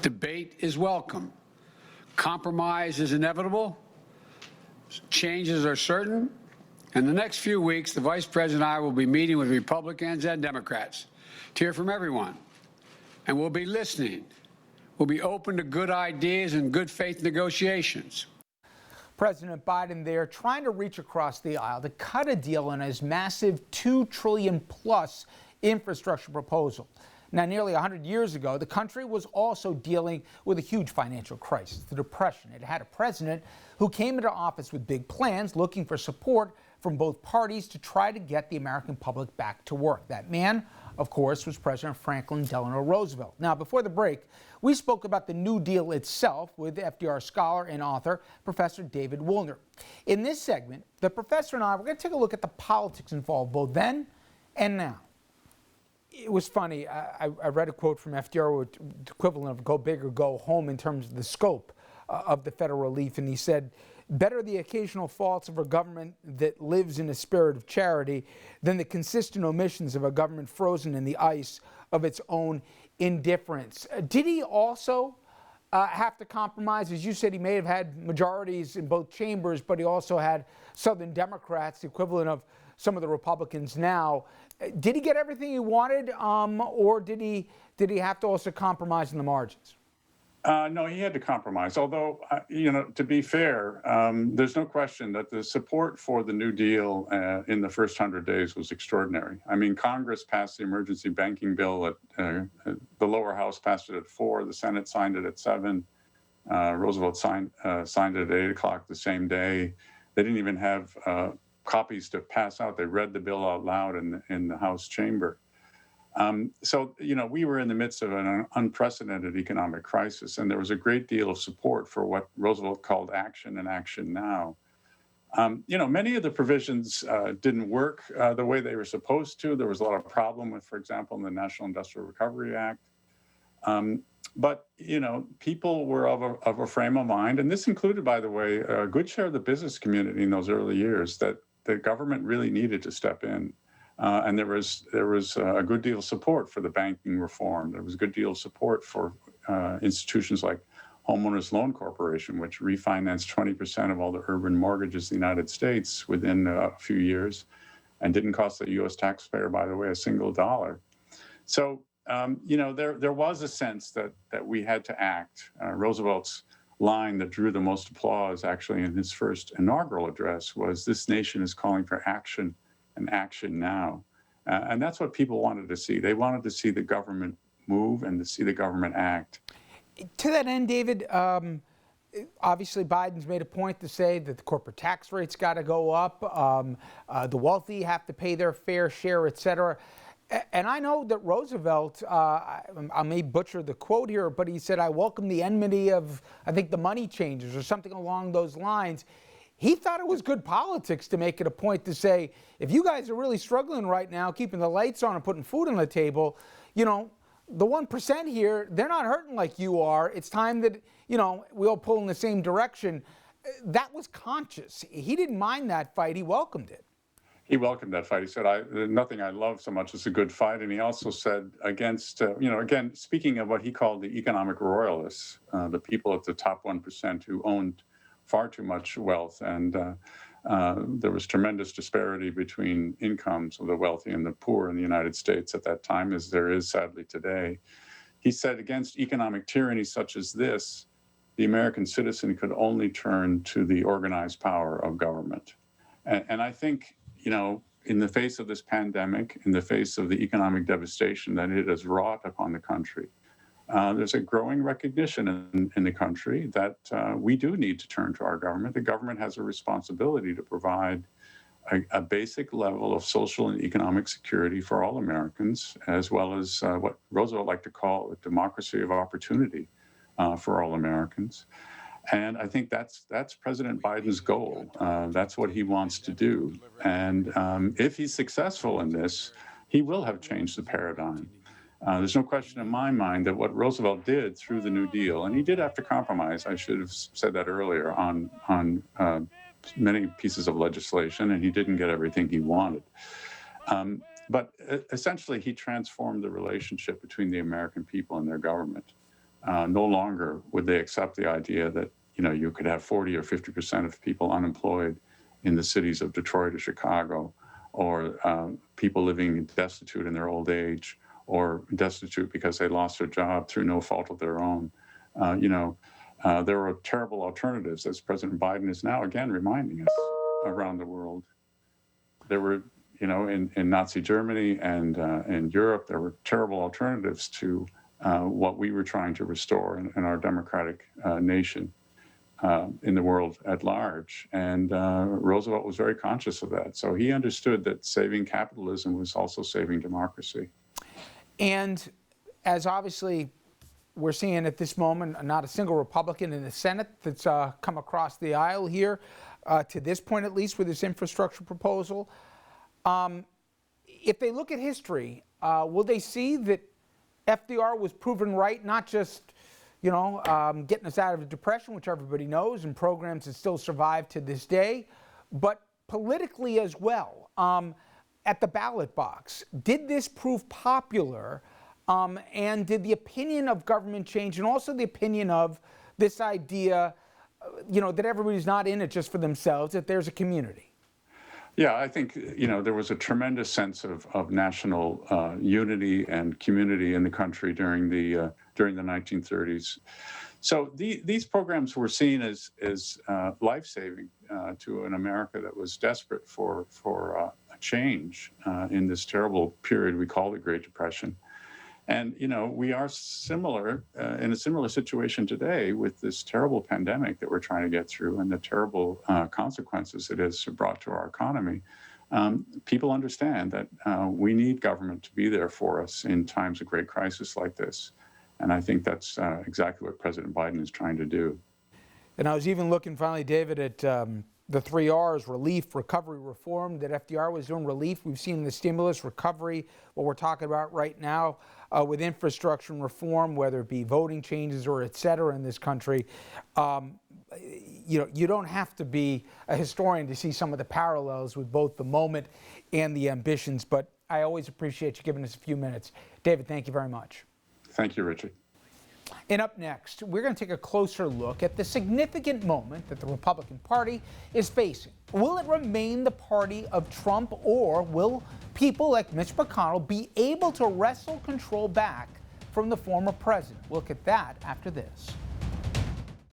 Debate is welcome. Compromise is inevitable. Changes are certain. In the next few weeks, the Vice President and I will be meeting with Republicans and Democrats to hear from everyone. And we'll be listening. We'll be open to good ideas and good faith negotiations. President Biden there trying to reach across the aisle to cut a deal on his massive $2 trillion plus infrastructure proposal. Now, nearly 100 years ago, the country was also dealing with a huge financial crisis, the Depression. It had a president who came into office with big plans, looking for support from both parties to try to get the American public back to work. That man, of course, was President Franklin Delano Roosevelt. Now, before the break, we spoke about the New Deal itself with FDR scholar and author, Professor David Woolner. In this segment, the professor and I, we're going to take a look at the politics involved both then and now. It was funny. I read a quote from FDR, the equivalent of go big or go home in terms of the scope of the federal relief. And he said, better the occasional faults of a government that lives in a spirit of charity than the consistent omissions of a government frozen in the ice of its own indifference. Did he also have to compromise? As you said, he may have had majorities in both chambers, but he also had Southern Democrats, the equivalent of some of the Republicans now. Did he get everything he wanted, or did he have to also compromise in the margins? No, he had to compromise. Although, to be fair, there's no question that the support for the New Deal in the first 100 days was extraordinary. I mean, Congress passed the emergency banking bill the lower house passed it at 4, the Senate signed it at 7. Roosevelt signed it at 8 o'clock the same day. They didn't even have copies to pass out. They read the bill out loud in the House chamber. So, we were in the midst of an unprecedented economic crisis, and there was a great deal of support for what Roosevelt called action and action now. Many of the provisions didn't work the way they were supposed to. There was a lot of problem with, for example, the National Industrial Recovery Act. But people were of a frame of mind, and this included, by the way, a good share of the business community in those early years, that the government really needed to step in. And there was a good deal of support for the banking reform. There was a good deal of support for institutions like Homeowners Loan Corporation, which refinanced 20% of all the urban mortgages in the United States within a few years, and didn't cost the U.S. taxpayer, by the way, a single dollar. So, there was a sense that we had to act. Roosevelt's line that drew the most applause, actually, in his first inaugural address was, "This nation is calling for action and action now." And that's what people wanted to see. They wanted to see the government move and to see the government act. To that end, David, obviously Biden's made a point to say that the corporate tax rate's got to go up, the wealthy have to pay their fair share, et cetera. And I know that Roosevelt, I may butcher the quote here, but he said, "I welcome the enmity of, I think, the money changers," or something along those lines. He thought it was good politics to make it a point to say, if you guys are really struggling right now, keeping the lights on and putting food on the table, the 1% here, they're not hurting like you are. It's time that, we all pull in the same direction. That was conscious. He didn't mind that fight. He welcomed it. He welcomed that fight. He said, nothing I love so much as a good fight. And he also said against, again, speaking of what he called the economic royalists, the people at the top 1% who owned far too much wealth, and there was tremendous disparity between incomes of the wealthy and the poor in the United States at that time, as there is sadly today. He said, against economic tyranny such as this, the American citizen could only turn to the organized power of government. And I think, in the face of this pandemic, in the face of the economic devastation that it has wrought upon the country, there's a growing recognition in the country that we do need to turn to our government. The government has a responsibility to provide a basic level of social and economic security for all Americans, as well as what Roosevelt liked to call a democracy of opportunity for all Americans. And I think that's President Biden's goal. That's what he wants to do. And if he's successful in this, he will have changed the paradigm. There's no question in my mind that what Roosevelt did through the New Deal, and he did have to compromise, I should have said that earlier, on many pieces of legislation, and he didn't get everything he wanted. But essentially, he transformed the relationship between the American people and their government. No longer would they accept the idea that, you could have 40 or 50% of people unemployed in the cities of Detroit or Chicago, or people living destitute in their old age, or destitute because they lost their job through no fault of their own. There are terrible alternatives, as President Biden is now again reminding us around the world. There were, in Nazi Germany and in Europe, there were terrible alternatives to what we were trying to restore in our democratic nation. In the world at large. And Roosevelt was very conscious of that. So he understood that saving capitalism was also saving democracy. And as obviously we're seeing at this moment, not a single Republican in the Senate that's come across the aisle here, to this point at least, with this infrastructure proposal. If they look at history, will they see that FDR was proven right, not just getting us out of the Depression, which everybody knows, and programs that still survive to this day, but politically as well, at the ballot box? Did this prove popular, and did the opinion of government change, and also the opinion of this idea, that everybody's not in it just for themselves, that there's a community? Yeah, I think, there was a tremendous sense of national unity and community in the country during the 1930s. So these programs were seen as life-saving to an America that was desperate for a change in this terrible period we call the Great Depression. And, we are in a similar situation today with this terrible pandemic that we're trying to get through and the terrible consequences it has brought to our economy. People understand that we need government to be there for us in times of great crisis like this. And I think that's exactly what President Biden is trying to do. And I was even looking finally, David, at the 3 R's: relief, recovery, reform, that FDR was doing. Relief, we've seen the stimulus, recovery, what we're talking about right now with infrastructure and reform, whether it be voting changes or et cetera in this country. You don't have to be a historian to see some of the parallels with both the moment and the ambitions, but I always appreciate you giving us a few minutes. David, thank you very much. Thank you, Richard. And up next, we're going to take a closer look at the significant moment that the Republican Party is facing. Will it remain the party of Trump, or will people like Mitch McConnell be able to wrestle control back from the former president? We'll look at that after this.